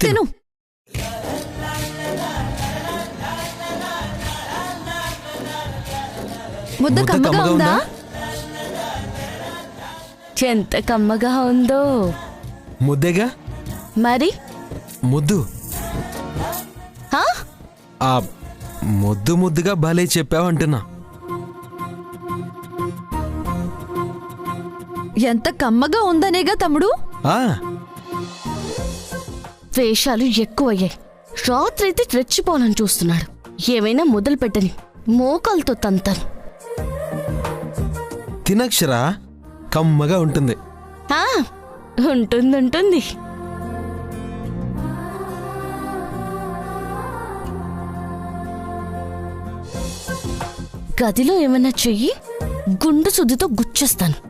తిను. ముద్ద కమ్మగా ఉందా? ఎంత కమ్మగా ఉందో. ముద్దేగా మరి ముద్దు. హా? ఆ ముద్దు ముద్దుగా భలే చెప్పావంటున్నా. ఎంత కమ్మగా ఉందనేగా తమ్ముడు. ఆ వేషాలు ఎక్కువయ్యాయి. రాత్రైతే రెచ్చిపోవాలని చూస్తున్నాడు. ఏమైనా మొదలు పెట్టని, మోకాలతో తంతాను. తినక్షరా, కమ్మగా ఉంటుంది. ఆ, ఉంటుంది. గదిలో ఏమైనా చెయ్యి, గుండు సుద్దితో గుచ్చేస్తాను.